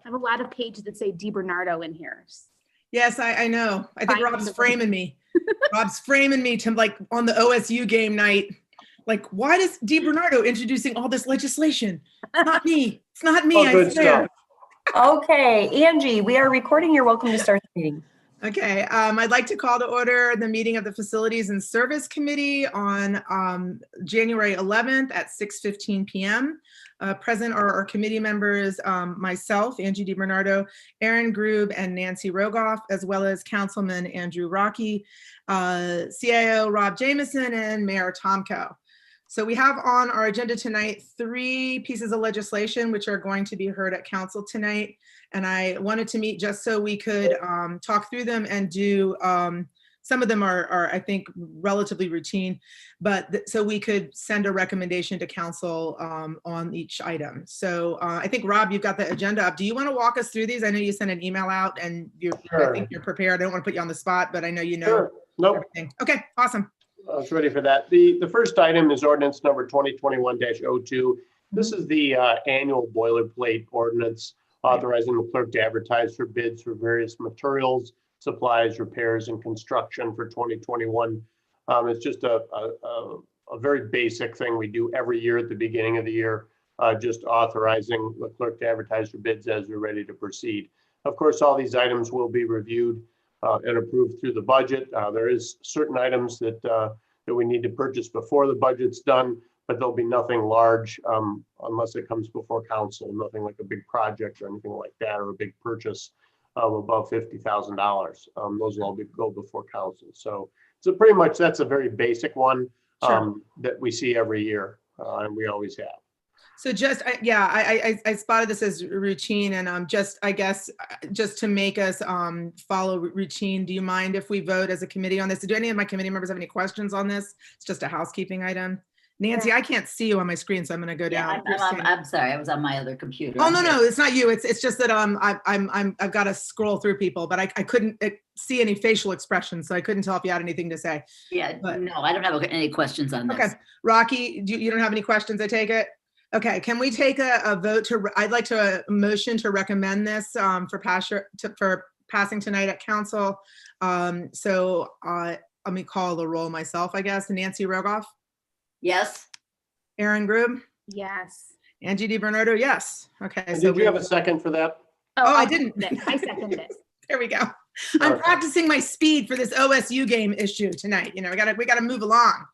I have a lot of pages that say DiBernardo in here. Yes, I know. I think Fine. Rob's framing me. Rob's framing me to like on the OSU game night. Like, why does DiBernardo introducing all this legislation? Not me. It's not me. Oh, I good swear. stuff. Okay, Angie, we are recording. You're welcome to start the meeting. Okay, I'd like to call to order the meeting of the Facilities and Service Committee on January 11th at 6:15 p.m. Present are our committee members, myself, Angie DiBernardo, Aaron Grube, and Nancy Rogoff, as well as Councilman Andrew Rocky, CIO Rob Jamieson, and Mayor Tomko. So we have on our agenda tonight 3 pieces of legislation which are going to be heard at council tonight. And I wanted to meet just so we could talk through them and do, some of them are I think, relatively routine, but so we could send a recommendation to council on each item. So I think, Rob, you've got the agenda up. Do you want to walk us through these? I know you sent an email out and I think you're prepared. I don't want to put you on the spot, but I know you know Sure. Nope. everything. Okay, awesome. I was ready for that. The first item is ordinance number 2021-02. This is the annual boilerplate ordinance authorizing the clerk to advertise for bids for various materials, supplies, repairs, and construction for 2021. It's just a very basic thing we do every year at the beginning of the year, just authorizing the clerk to advertise for bids as we're ready to proceed. Of course, all these items will be reviewed and approved through the budget. There is certain items that we need to purchase before the budget's done, but there'll be nothing large unless it comes before council, nothing like a big project or anything like that, or a big purchase of above $50,000. Those will all go before council. So pretty much that's a very basic one that we see every year and we always have. So just, I spotted this as routine and just, I guess, just to make us follow routine, do you mind if we vote as a committee on this? Do any of my committee members have any questions on this? It's just a housekeeping item. Nancy, I can't see you on my screen, so I'm going to go down. I'm sorry, I was on my other computer. Oh, no, it's not you. It's just that I've got to scroll through people, but I couldn't see any facial expressions, so I couldn't tell if you had anything to say. Yeah, no, I don't have any questions on this. Okay, Rocky, you don't have any questions, I take it? Okay, can we take a vote I'd like to motion to recommend this for passing tonight at council. So let me call the roll myself, I guess. Nancy Rogoff? Yes. Aaron Grube? Yes. Angie DiBernardo, yes. Okay. And so did you have a second for that? Oh, I didn't. I seconded it. There we go. I'm practicing my speed for this OSU game issue tonight. You know, we gotta move along.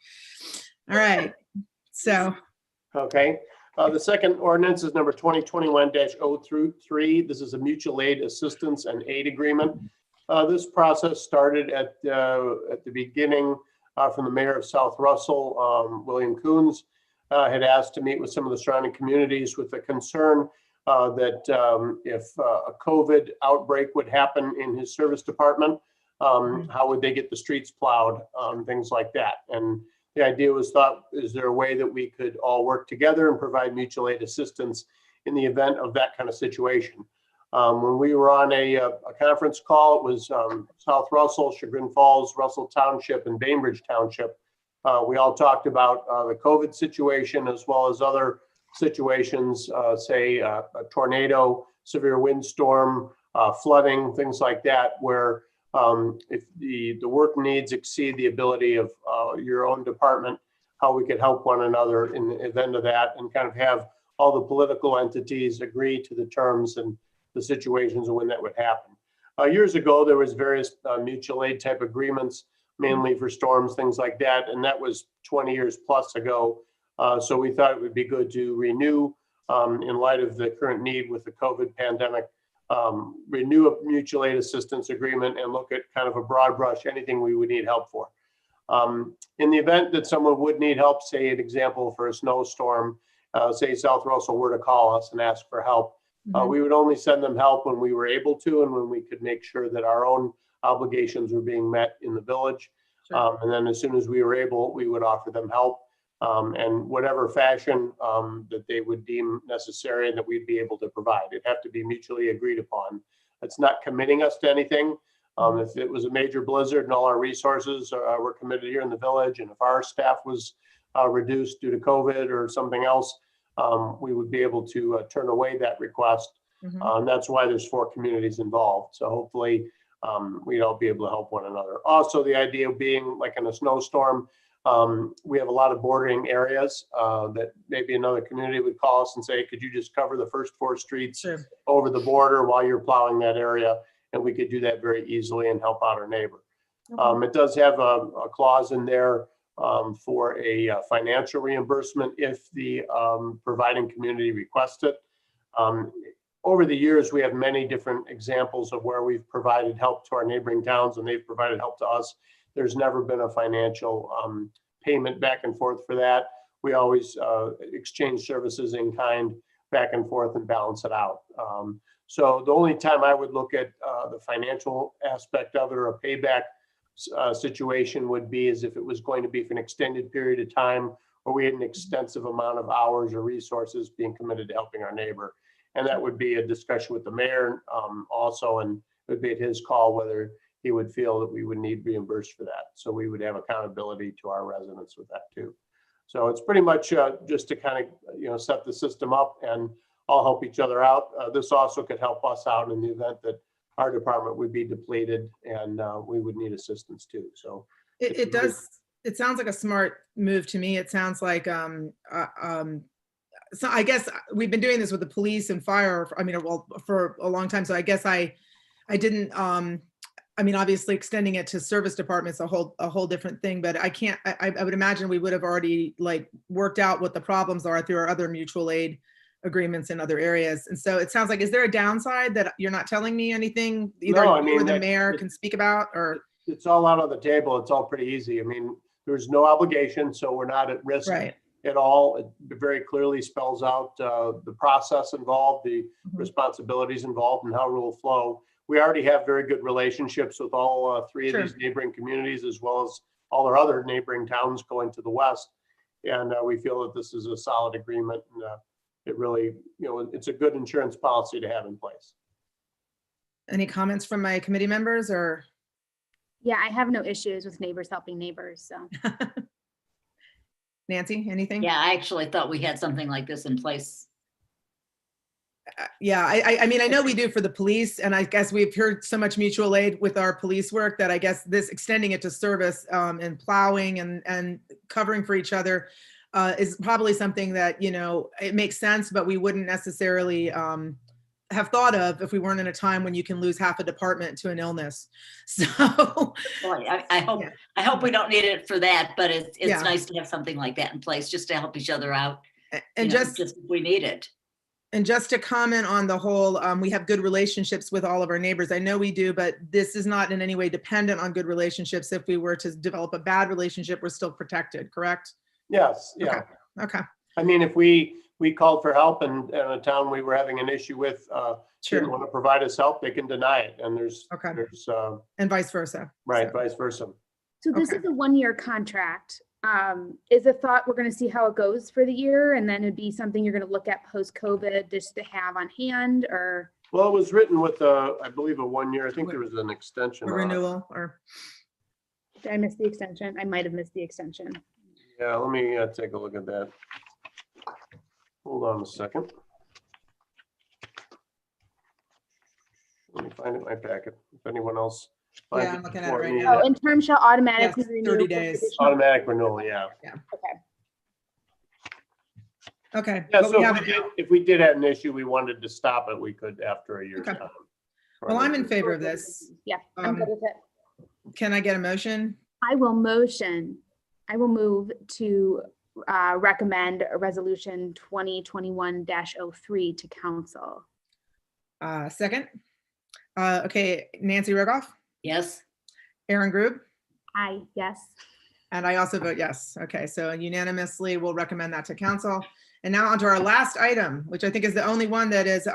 All right. So. Okay. The second ordinance is number 2021-03. This is a mutual aid assistance and aid agreement. This process started at the beginning from the mayor of South Russell, William Coons, had asked to meet with some of the surrounding communities with the concern that if a COVID outbreak would happen in his service department, how would they get the streets plowed, things like that. And the idea was thought, is there a way that we could all work together and provide mutual aid assistance in the event of that kind of situation? When we were on a conference call, it was South Russell, Chagrin Falls, Russell Township, and Bainbridge Township. We all talked about the COVID situation as well as other situations, say a tornado, severe windstorm, flooding, things like that, where if the work needs exceed the ability of your own department, how we could help one another in the event of that, and kind of have all the political entities agree to the terms and the situations when that would happen. Years ago, there was various mutual aid type agreements, mainly for storms, things like that, and that was 20 years plus ago. So we thought it would be good to renew in light of the current need with the COVID pandemic, renew a mutual aid assistance agreement and look at kind of a broad brush, anything we would need help for. In the event that someone would need help, say an example for a snowstorm, say South Russell were to call us and ask for help, we would only send them help when we were able to and when we could make sure that our own obligations were being met in the village. Sure. And then as soon as we were able, we would offer them help and whatever fashion that they would deem necessary and that we'd be able to provide. It'd have to be mutually agreed upon. It's not committing us to anything. If it was a major blizzard and all our resources were committed here in the village, and if our staff was reduced due to COVID or something else, we would be able to turn away that request. Mhm. That's why there's 4 communities involved. So hopefully we'd all be able to help one another. Also, the idea of being like in a snowstorm, we have a lot of bordering areas that maybe another community would call us and say, could you just cover the first 4 streets Sure. over the border while you're plowing that area? And we could do that very easily and help out our neighbor. It does have a clause in there for a financial reimbursement if the providing community requests it. Over the years, we have many different examples of where we've provided help to our neighboring towns and they've provided help to us. There's never been a financial payment back and forth for that. We always exchange services in kind back and forth and balance it out. So the only time I would look at the financial aspect of it or a payback situation would be as if it was going to be for an extended period of time or we had an extensive amount of hours or resources being committed to helping our neighbor. And that would be a discussion with the mayor also, and it would be at his call whether he would feel that we would need reimbursed for that. So we would have accountability to our residents with that too. So it's pretty much just to kind of, set the system up and all help each other out. This also could help us out in the event that our department would be depleted and we would need assistance too. So It does, it sounds like a smart move to me. It sounds like, so I guess we've been doing this with the police and fire, for a long time. So I guess I didn't, obviously extending it to service departments, a whole different thing, but I would imagine we would have already like worked out what the problems are through our other mutual aid agreements in other areas. And so it sounds like, is there a downside that you're not telling me anything either No, you or the mayor can speak about, or? It's all out on the table. It's all pretty easy. There's no obligation, so we're not at risk Right. at all. It very clearly spells out the process involved, the responsibilities involved, and how it will flow. We already have very good relationships with all 3 of these neighboring communities, as well as all our other neighboring towns going to the west. And we feel that this is a solid agreement, and it really, it's a good insurance policy to have in place. Any comments from my committee members or? Yeah, I have no issues with neighbors helping neighbors, so. Nancy, anything? Yeah, I actually thought we had something like this in place. Yeah, I know we do for the police, and I guess we've heard so much mutual aid with our police work that I guess this extending it to service and plowing and covering for each other is probably something that, it makes sense, but we wouldn't necessarily have thought of if we weren't in a time when you can lose half a department to an illness. So Boy, I hope Yeah. I hope we don't need it for that, but it's Yeah. nice to have something like that in place just to help each other out. and just if we need it. And just to comment on the whole, we have good relationships with all of our neighbors. I know we do, but this is not in any way dependent on good relationships. If we were to develop a bad relationship, we're still protected, correct? Yes, yeah. Okay, If we called for help and a town we were having an issue with didn't sure. want to provide us help, they can deny it. And there's Okay. right, And vice versa. So, vice versa. So this Okay. is a 1-year contract. Is the thought we're going to see how it goes for the year, and then it'd be something you're going to look at post-COVID just to have on hand, or? Well, it was written with I believe a 1 year. I think there was an extension. A on it. renewal or, Did I miss the extension? I might have missed the extension. Yeah, let me take a look at that. Hold on a second. Let me find it in my packet. If anyone else finds Yeah, I'm looking at it before right me, now. Oh, in terms shall automatically Yes, renew. 30 for days. additional- Automatic renewal, yeah. Okay. okay. Yeah, but so we if haven't- we if we did have an issue, we wanted to stop it, we could after a year's Okay. time. Well, I'm in favor of this. Yeah, I'm good with it. Can I get a motion? I will move to recommend a resolution 2021-03 to council. Second? Okay, Nancy Rogoff, Yes, Aaron Grube, Aye, yes. and I also vote yes. Okay, so unanimously, we'll recommend that to council. And now on to our last item, which I think is the only one that is,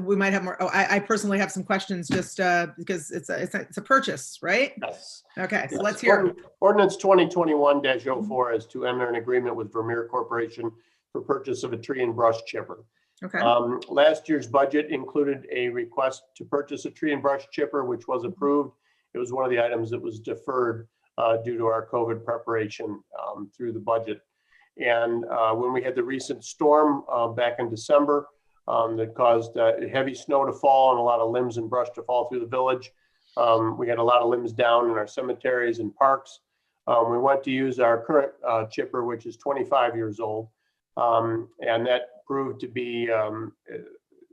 we might have more, I personally have some questions just because it's a purchase, right? Yes. Okay, so Yes. let's hear. Ordinance 2021-04 is to enter an agreement with Vermeer Corporation for purchase of a tree and brush chipper. Okay, Last year's budget included a request to purchase a tree and brush chipper, which was approved. It was one of the items that was deferred due to our COVID preparation through the budget. And when we had the recent storm back in December, that caused heavy snow to fall and a lot of limbs and brush to fall through the village. We had a lot of limbs down in our cemeteries and parks. We went to use our current chipper, which is 25 years old, and that proved to be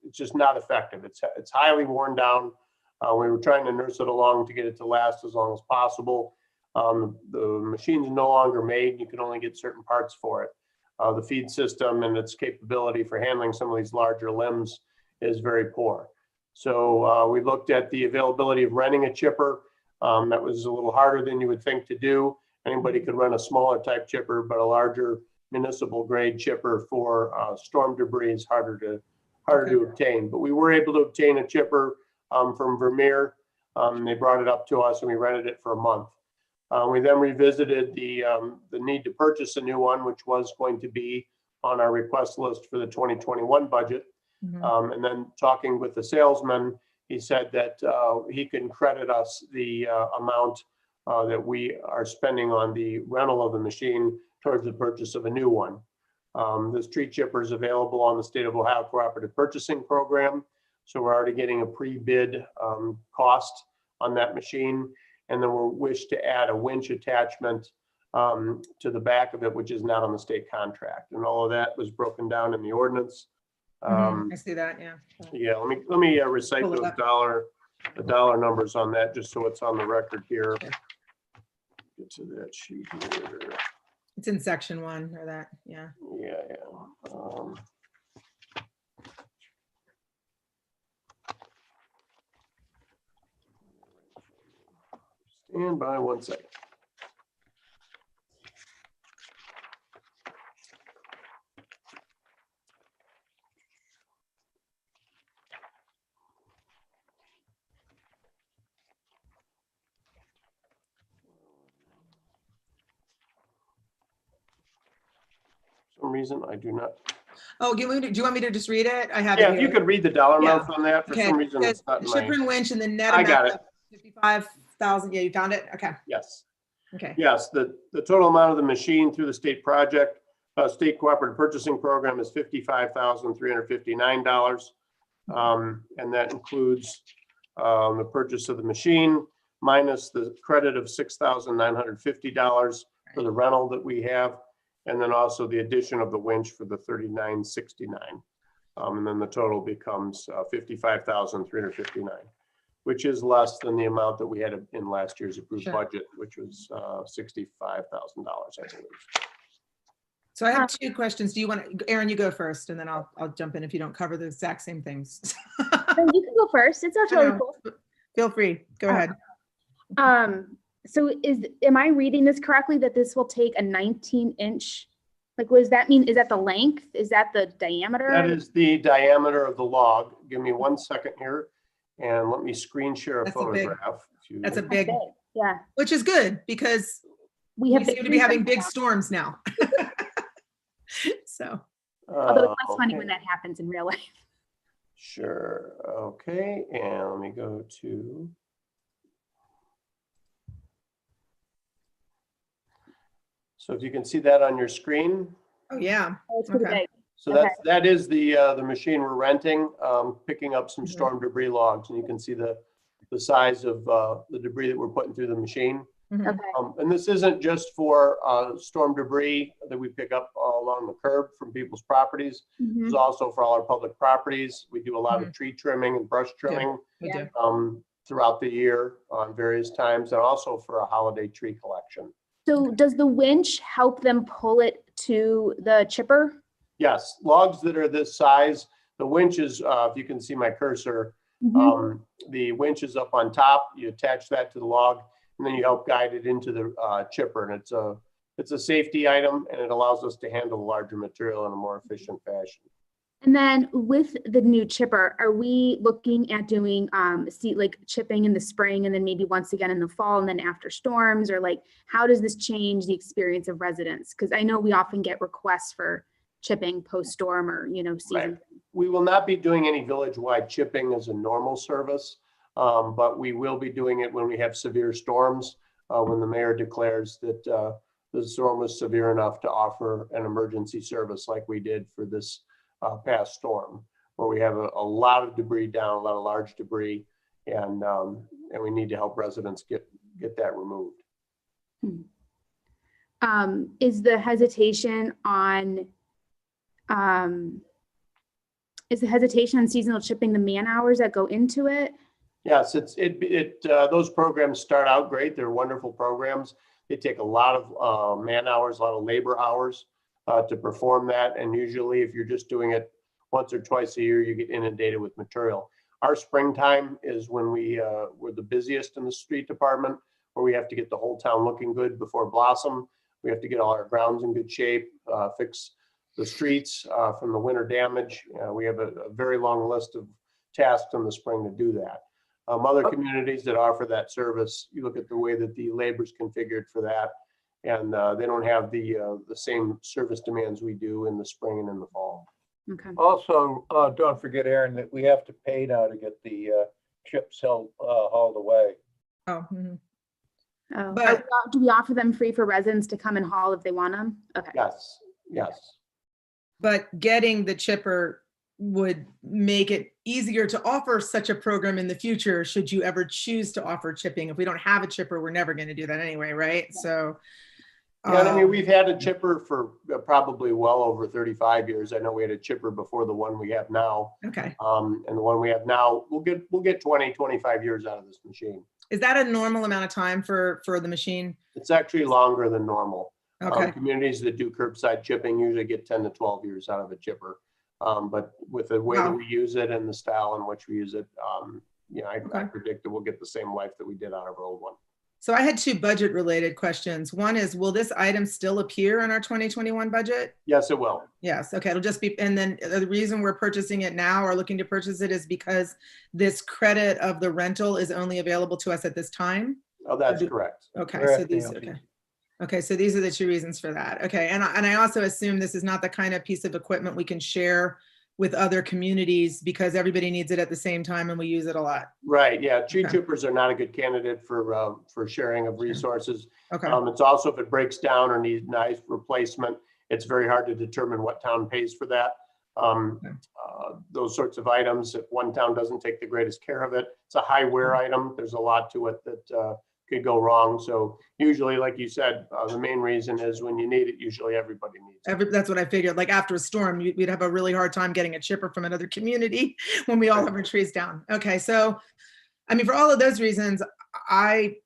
it's just not effective. It's highly worn down. We were trying to nurse it along to get it to last as long as possible. The machine's no longer made. You can only get certain parts for it. The feed system and its capability for handling some of these larger limbs is very poor. So we looked at the availability of renting a chipper. That was a little harder than you would think to do. Anybody could run a smaller type chipper, but a larger municipal grade chipper for storm debris is harder to obtain. But we were able to obtain a chipper from Vermeer. They brought it up to us and we rented it for a month. We then revisited the need to purchase a new one, which was going to be on our request list for the 2021 budget. And then talking with the salesman, he said that he can credit us the amount that we are spending on the rental of the machine towards the purchase of a new one. This tree chipper is available on the State of Ohio Cooperative Purchasing Program. So we're already getting a pre-bid cost on that machine. And then we'll wish to add a winch attachment to the back of it, which is not on the state contract. And all of that was broken down in the ordinance. I see that, yeah. Yeah, let me recite Pull it those up. the dollar numbers on that, just so it's on the record here. Get to that sheet here. It's in section 1 or that, yeah. Yeah. Stand by 1 second. For some reason, I do not. Oh, do you want me to just read it? I have it Yeah, if you here. could read the dollar Yeah. amounts on that, for Okay, some reason it's not in Chipper my, and winch and the net I got amount of 55,000. Yeah, you found it? Okay, yes. okay. Yes, the total amount of the machine through the state project, state cooperative purchasing program is $55,359. And that includes the purchase of the machine minus the credit of $6,950 for the rental that we have. And then also the addition of the winch for the $39.69. And then the total becomes $55,359. Which is less than the amount that we had in last year's approved Sure. budget, which was $65,000, I believe. So I have 2 questions. Do you want to, Aaron, you go first and then I'll jump in if you don't cover the exact same things. So you can go first. It's totally know. cool. Feel free, go ahead. So am I reading this correctly that this will take a 19-inch? Like, what does that mean? Is that the length? Is that the diameter? That is the diameter of the log. Give me 1 second here and let me screen share a That's a big- photograph. That's a That's big, big. Yeah. which is good because We we have seem to be having big now. storms now. So, Although it's less funny Okay. when that happens in real life. Sure, okay, and let me go to. So if you can see that on your screen. oh yeah, Oh, it's pretty Okay. big. So Okay. that is the machine we're renting, picking up some Mhm. storm debris logs, and you can see the size of the debris that we're putting through the machine. Mhm. Okay. And this isn't just for storm debris that we pick up along the curb from people's properties. Mhm. It's also for all our public properties. We do a lot of tree trimming and brush trimming we Yeah. do. throughout the year on various times, and also for a holiday tree collection. So does the winch help them pull it to the chipper? Yes, logs that are this size, the winch is, if you can see my cursor, Mhm. the winch is up on top. You attach that to the log, and then you help guide it into the chipper. And it's a safety item, and it allows us to handle larger material in a more efficient fashion. And then with the new chipper, are we looking at doing like chipping in the spring and then maybe once again in the fall and then after storms, or like how does this change the experience of residents? Because I know we often get requests for chipping post-storm or season. We will not be doing any village-wide chipping as a normal service, but we will be doing it when we have severe storms, when the mayor declares that the storm was severe enough to offer an emergency service like we did for this past storm. where we have a lot of debris down, a lot of large debris, and we need to help residents get that removed. Is the hesitation on seasonal chipping the man hours that go into it? Yes, those programs start out great. They're wonderful programs. They take a lot of man hours, a lot of labor hours to perform that. And usually if you're just doing it once or twice a year, you get inundated with material. Our springtime is when we're the busiest in the street department, where we have to get the whole town looking good before Blossom. We have to get all our grounds in good shape, fix the streets from the winter damage. We have a very long list of tasks in the spring to do that. Other communities that offer that service, you look at the way that the labor is configured for that, and they don't have the same service demands we do in the spring and in the fall. Okay. Also, don't forget, Aaron, that we have to pay now to get the chips hauled away. Oh, mhm. Oh, But- do we offer them free for residents to come and haul if they want them? Okay. Yes, yes. But getting the chipper would make it easier to offer such a program in the future, should you ever choose to offer chipping. If we don't have a chipper, we're never going to do that anyway, right? So. Yeah, I mean, we've had a chipper for probably well over 35 years. I know we had a chipper before the one we have now. Okay. And the one we have now, we'll get 20, 25 years out of this machine. Is that a normal amount of time for the machine? It's actually longer than normal. Okay. Communities that do curbside chipping usually get 10 to 12 years out of a chipper. But with the way that Wow. we use it and the style in which we use it, I Okay. predict that we'll get the same life that we did out of our old one. So I had two budget related questions. One is, will this item still appear in our 2021 budget? Yes, it will. Yes, okay, it'll just be, and then the reason we're purchasing it now or looking to purchase it is because this credit of the rental is only available to us at this time? Oh, that's correct. Okay, so Correct, these, yeah. okay. Okay, so these are the two reasons for that. Okay, and I also assume this is not the kind of piece of equipment we can share with other communities because everybody needs it at the same time and we use it a lot. Right, yeah, tree Okay. chippers are not a good candidate for sharing of resources. Okay, It's also, if it breaks down or needs nice replacement, it's very hard to determine what town pays for that. Okay. Those sorts of items, if one town doesn't take the greatest care of it, it's a high wear item. There's a lot to it that could go wrong. So usually, like you said, the main reason is when you need it, usually everybody needs it. that's what I figured. Like after a storm, we'd have a really hard time getting a chipper from another community when we all have our trees down. Okay, so, I mean, for all of those reasons, I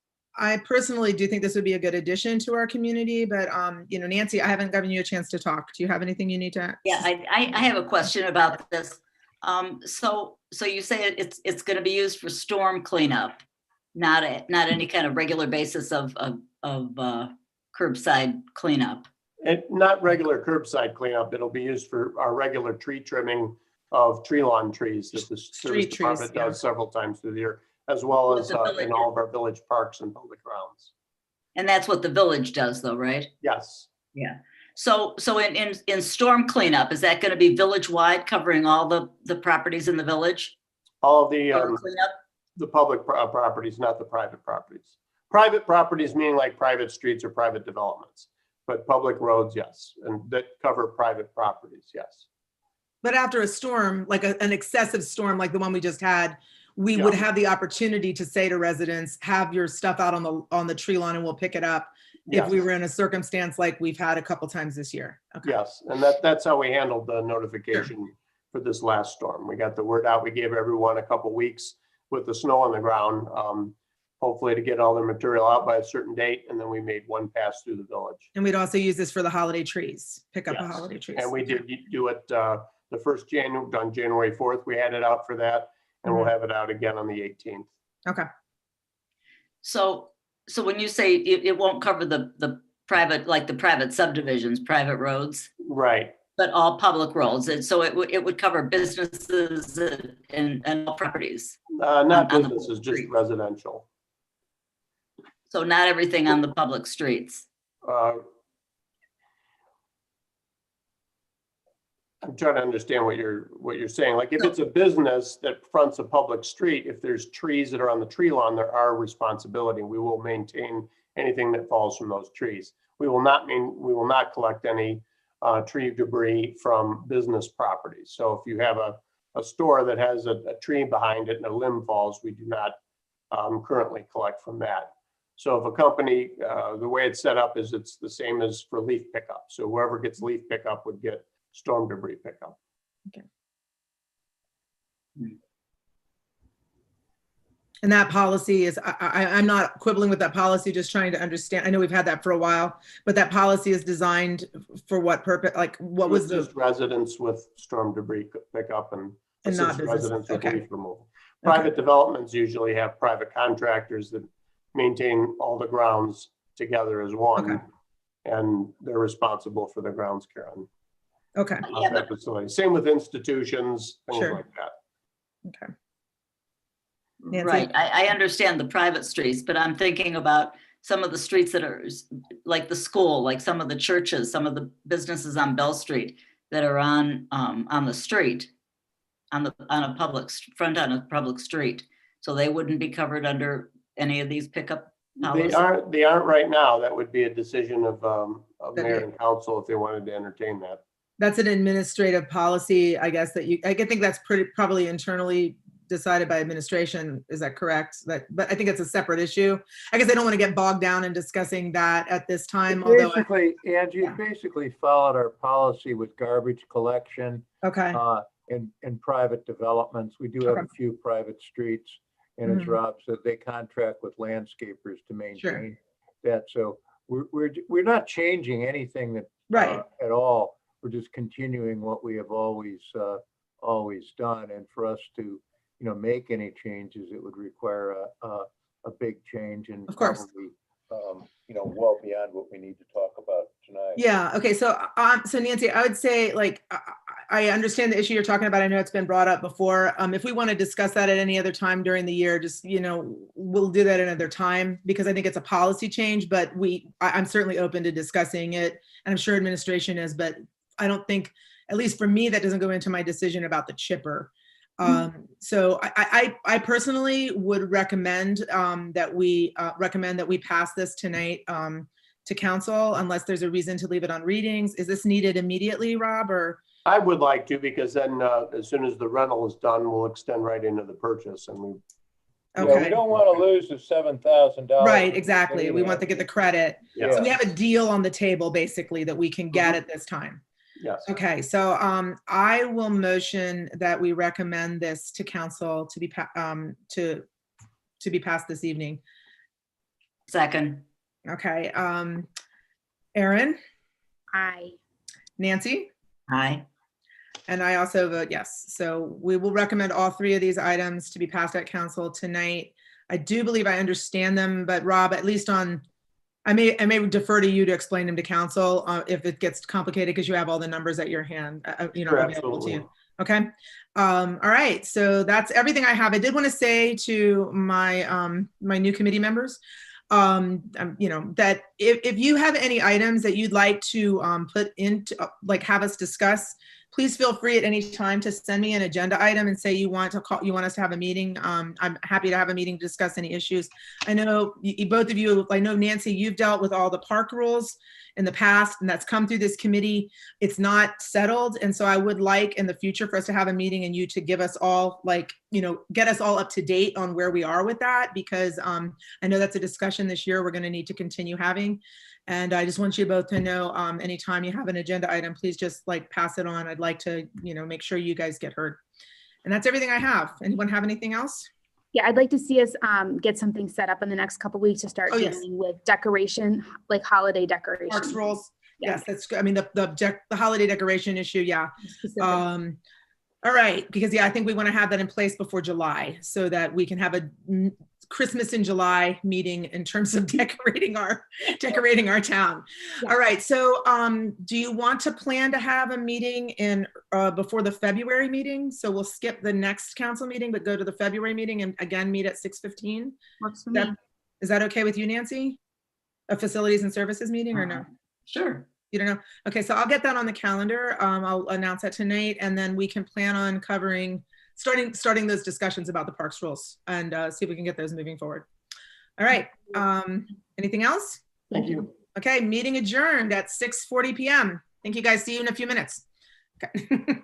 personally do think this would be a good addition to our community, but, Nancy, I haven't given you a chance to talk. Do you have anything you need to? Yeah, I have a question about this. So you say it's going to be used for storm cleanup, not any kind of regular basis of curbside cleanup. And not regular curbside cleanup. It'll be used for our regular tree trimming of tree lawn trees that the service Street trees, department yeah. does several times through the year, as well as With the village. in all of our village parks and public grounds. And that's what the village does though, right? Yes. Yeah. So in storm cleanup, is that going to be village-wide covering all the properties in the village? All of the Storm cleanup? the public properties, not the private properties. Private properties meaning like private streets or private developments, but public roads, yes, and that cover private properties, yes. But after a storm, like an excessive storm like the one we just had, we would Yeah. have the opportunity to say to residents, have your stuff out on the tree lawn and we'll pick it up if Yes. we were in a circumstance like we've had a couple times this year. Okay. Yes, and that's how we handled the notification for this last storm. We got the word out. We gave everyone a couple weeks with the snow on the ground, hopefully to get all their material out by a certain date, and then we made one pass through the village. And we'd also use this for the holiday trees, pick up the Yes. holiday trees. And we did do it the first January 4th. We had it out for that, and we'll have it out again on the 18th. Okay. So when you say it won't cover the private, like the private subdivisions, private roads, Right. but all public roads, and so it would cover businesses and all properties. Not On the businesses, just street. residential. So not everything on the public streets. I'm trying to understand what you're saying. Like if it's a business that fronts a public street, if there's trees that are on the tree lawn, they're our responsibility. We will maintain anything that falls from those trees. We will not collect any tree debris from business properties. So if you have a store that has a tree behind it and a limb falls, we do not currently collect from that. So if a company, the way it's set up is it's the same as for leaf pickup. So whoever gets leaf pickup would get storm debris pickup. And that policy is, I'm not quibbling with that policy, just trying to understand. I know we've had that for a while, but that policy is designed for what purpose? Like what was the, Just residents with storm debris pickup and not assist businesses. residents with Okay. leaf removal. Private developments usually have private contractors that maintain all the grounds together as one. Okay. And they're responsible for the grounds care on okay, Yeah, that facility. Same with institutions, things Sure. like that. okay. Nancy? Right, I understand the private streets, but I'm thinking about some of the streets that are like the school, like some of the churches, some of the businesses on Bell Street that are on the street, on a public front on a public street. So they wouldn't be covered under any of these pickup policies. They aren't right now. That would be a decision of mayor and council if they wanted to entertain that. That's an administrative policy, I guess, that I think that's probably internally decided by administration. Is that correct? But I think it's a separate issue. I guess I don't want to get bogged down in discussing that at this time, although, Basically, Angie, it basically followed our policy with garbage collection okay, in private developments. We do have Okay. a few private streets. And as Mhm. Rob said, they contract with landscapers to Sure. maintain that. So we're not changing anything that right, at all. We're just continuing what we have always done. And for us to, make any changes, it would require a big change and Of course. probably, well beyond what we need to talk about tonight. yeah, okay, so Nancy, I would say, like, I understand the issue you're talking about. I know it's been brought up before. If we want to discuss that at any other time during the year, just, we'll do that another time, because I think it's a policy change, but I'm certainly open to discussing it, and I'm sure administration is, but I don't think, at least for me, that doesn't go into my decision about the chipper. So I personally would recommend that we pass this tonight to council, unless there's a reason to leave it on readings. Is this needed immediately, Rob, or? I would like to, because then as soon as the rental is done, we'll extend right into the purchase and we. Yeah, we Okay, don't want to lose the $7,000. right, exactly. We want to get the credit. Yeah. So we have a deal on the table, basically, that we can get at this time. Yes. Okay, so I will motion that we recommend this to council to be passed this evening. Second, Okay, Erin, Aye. Nancy, aye. and I also vote yes. So we will recommend all three of these items to be passed at council tonight. I do believe I understand them, but Rob, at least I may defer to you to explain them to council if it gets complicated, because you have all the numbers at your hand, Sure, available to absolutely. you. Okay. All right. So that's everything I have. I did want to say to my my new committee members, that if you have any items that you'd like to put into, like, have us discuss, please feel free at any time to send me an agenda item and say you want us to have a meeting. I'm happy to have a meeting to discuss any issues. I know both of you, I know Nancy, you've dealt with all the park rules in the past, and that's come through this committee. It's not settled. And so I would like in the future for us to have a meeting and you to give us all, get us all up to date on where we are with that, because I know that's a discussion this year we're going to need to continue having. And I just want you both to know, anytime you have an agenda item, please just pass it on. I'd like to, make sure you guys get heard. And that's everything I have. Anyone have anything else? Yeah, I'd like to see us get something set up in the next couple weeks to start Oh, yes. dealing with decoration, like holiday Parks decoration. rules. Yeah. Yes, that's good. I mean, the holiday decoration issue. Yeah. specific. All right, because I think we want to have that in place before July so that we can have a Christmas in July meeting in terms of decorating our town. Yeah. All right, so do you want to plan to have a meeting before the February meeting? So we'll skip the next council meeting, but go to the February meeting and again meet at 6:15. Works for that- me. Is that okay with you, Nancy? A facilities and services meeting or no? Sure. You don't know? Okay, so I'll get that on the calendar. I'll announce that tonight, and then we can plan on starting those discussions about the parks rules and see if we can get those moving forward. All right. Anything else? Thank you. Okay, meeting adjourned at 6:40 p.m. Thank you guys. See you in a few minutes. Okay.